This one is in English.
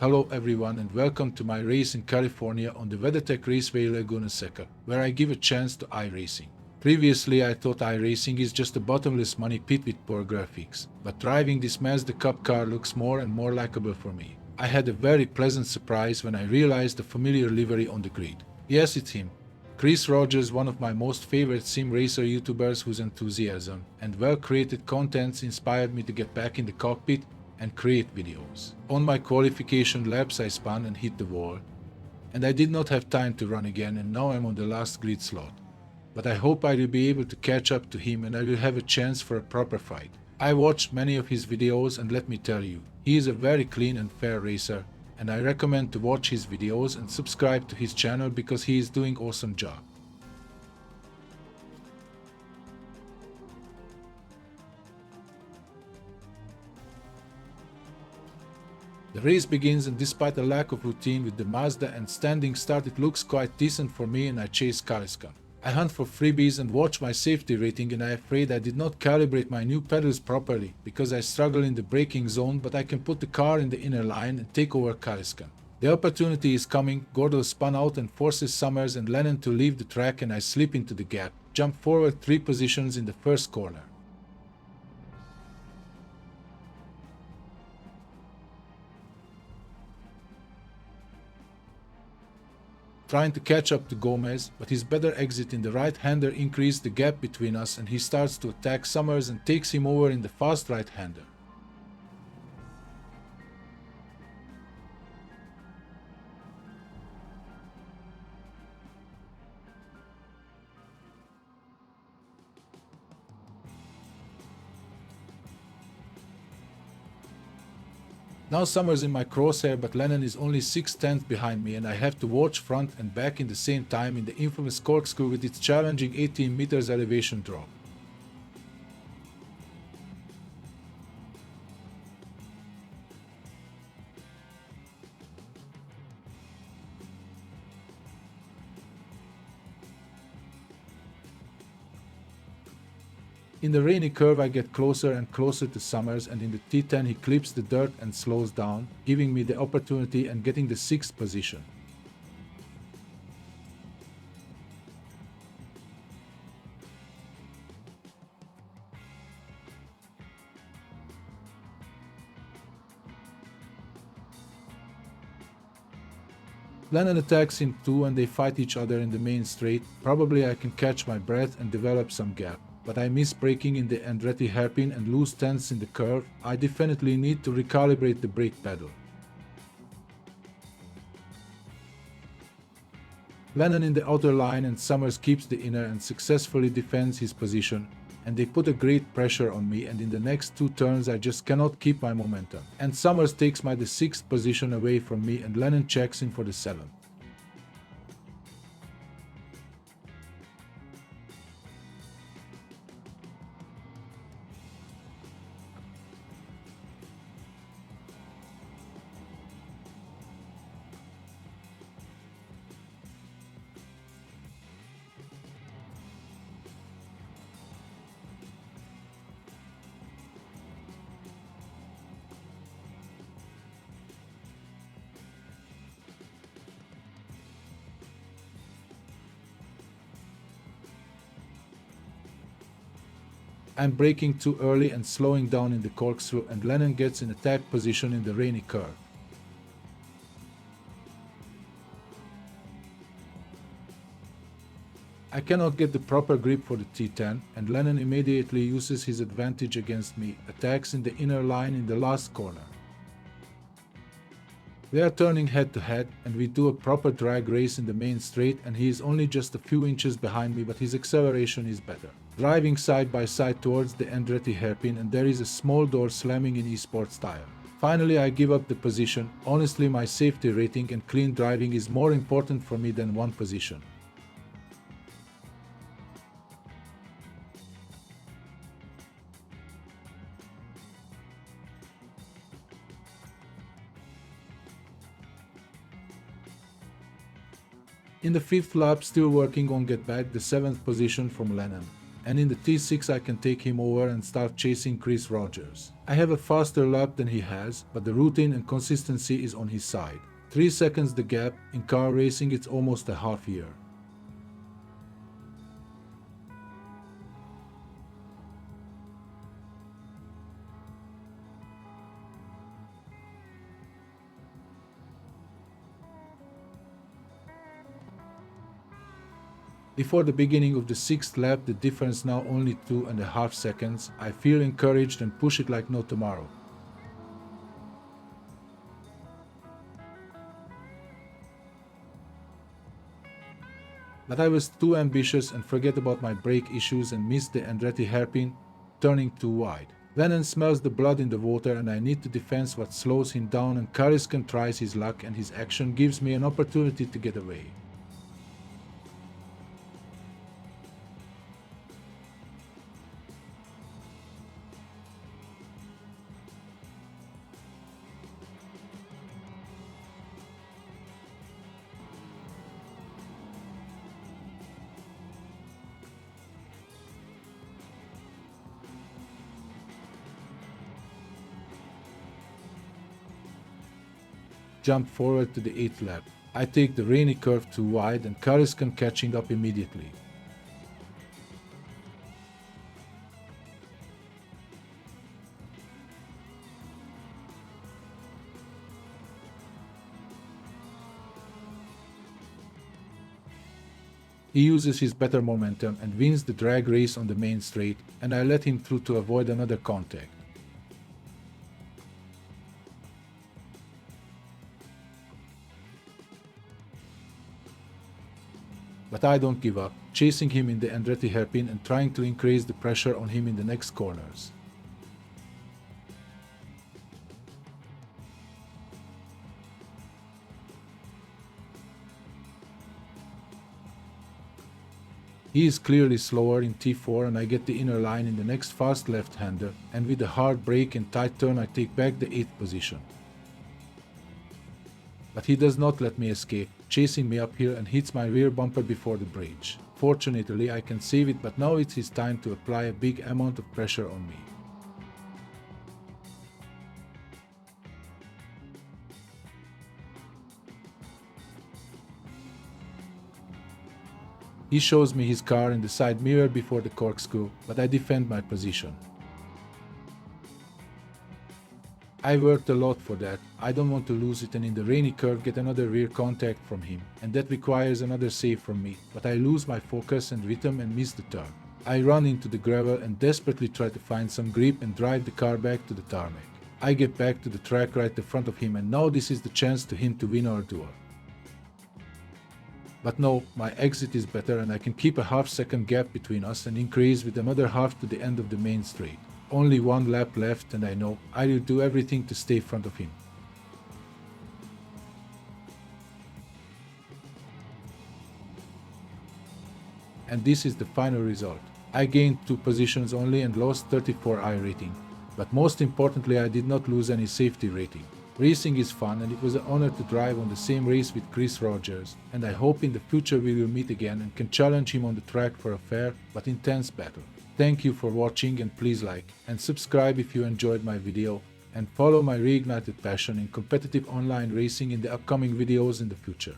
Hello everyone and welcome to my race in California on the Fanatec Raceway Laguna Seca, where I give a chance to iRacing. Previously I thought iRacing is just a bottomless money pit with poor graphics, but driving this Mazda Cup car looks more and more likable for me. I had a very pleasant surprise when I realized the familiar livery on the grid. Yes, it's him. Chris Rogers, one of my most favorite sim racer YouTubers whose enthusiasm and well-created contents inspired me to get back in the cockpit and create videos. On my qualification laps I spun and hit the wall, and I did not have time to run again, and now I'm on the last grid slot. But I hope I will be able to catch up to him and I will have a chance for a proper fight. I watched many of his videos and let me tell you, he is a very clean and fair racer, and I recommend to watch his videos and subscribe to his channel because he is doing awesome job. The race begins, and despite a lack of routine with the Mazda and standing start, it looks quite decent for me and I chase Kaliskan. I hunt for freebies and watch my safety rating, and I'm afraid I did not calibrate my new pedals properly because I struggle in the braking zone, but I can put the car in the inner line and take over Kaliskan. The opportunity is coming. Gordel spun out and forces Summers and Lennon to leave the track, and I slip into the gap, jump forward 3 positions in the first corner. Trying to catch up to Gomez, but his better exit in the right-hander increased the gap between us, and he starts to attack Summers and takes him over in the fast right-hander. Now Summers in my crosshair, but Lennon is only 6/10 behind me, and I have to watch front and back in the same time in the infamous corkscrew with its challenging 18 meters elevation drop. In the rainy curve I get closer and closer to Summers, and in the T10 he clips the dirt and slows down, giving me the opportunity and getting the 6th position. Lennon attacks him too, and they fight each other in the main straight. Probably I can catch my breath and develop some gap, but I miss braking in the Andretti hairpin and lose tenths in the curve. I definitely need to recalibrate the brake pedal. Lennon in the outer line and Summers keeps the inner and successfully defends his position, and they put a great pressure on me, and in the next 2 turns I just cannot keep my momentum. And Summers takes the 6th position away from me, and Lennon checks in for the 7th. I'm braking too early and slowing down in the corkscrew, and Lennon gets in attack position in the rainy curve. I cannot get the proper grip for the T10, and Lennon immediately uses his advantage against me, attacks in the inner line in the last corner. We are turning head to head, and we do a proper drag race in the main straight, and he is only just a few inches behind me, but his acceleration is better. Driving side by side towards the Andretti hairpin, and there is a small door slamming in eSport style. Finally I give up the position. Honestly, my safety rating and clean driving is more important for me than one position. In the 5th lap, still working on get back the 7th position from Lennon, and in the T6 I can take him over and start chasing Chris Rogers. I have a faster lap than he has, but the routine and consistency is on his side. 3 seconds the gap, in car racing it's almost a half year. Before the beginning of the 6th lap, the difference now only 2.5 seconds. I feel encouraged and push it like no tomorrow. But I was too ambitious and forget about my brake issues and missed the Andretti hairpin, turning too wide. Lennon smells the blood in the water and I need to defend what slows him down, and Kariskan tries his luck and his action gives me an opportunity to get away. Jump forward to the 8th lap. I take the rainy curve too wide and Kariskan catching up immediately. He uses his better momentum and wins the drag race on the main straight, and I let him through to avoid another contact. But I don't give up, chasing him in the Andretti hairpin and trying to increase the pressure on him in the next corners. He is clearly slower in T4 and I get the inner line in the next fast left-hander, and with a hard brake and tight turn I take back the 8th position. But he does not let me escape, chasing me uphill and hits my rear bumper before the bridge. Fortunately I can save it, but now it's his time to apply a big amount of pressure on me. He shows me his car in the side mirror before the corkscrew, but I defend my position. I worked a lot for that, I don't want to lose it, and in the rainy curve get another rear contact from him, and that requires another save from me, but I lose my focus and rhythm and miss the turn. I run into the gravel and desperately try to find some grip and drive the car back to the tarmac. I get back to the track right in front of him, and now this is the chance to him to win our duel. But no, my exit is better and I can keep a half-second gap between us and increase with another half to the end of the main straight. Only one lap left and I know I will do everything to stay in front of him. And this is the final result. I gained 2 positions only and lost 34 iRating. But most importantly, I did not lose any safety rating. Racing is fun and it was an honor to drive on the same race with Chris Rogers, and I hope in the future we will meet again and can challenge him on the track for a fair but intense battle. Thank you for watching, and please like and subscribe if you enjoyed my video, and follow my reignited passion in competitive online racing in the upcoming videos in the future.